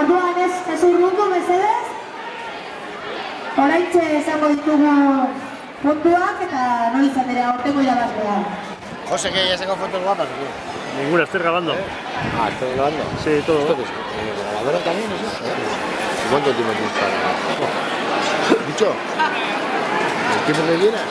Orduan ez urrundu mesedez. Oraintxe esango ditugu puntuak eta noiz atera aurtengo irabazlea. José, que ya sacó fotos guapas o qué? Ninguna, estoy grabando. Ah, ¿estás grabando? Sí, todo. ¿Esto qué es? ¿Grabadora también? ¿No sé? ¿Cuánto tiempo tienes para grabar? ¿Dicho? ¿El tiempo que quieras?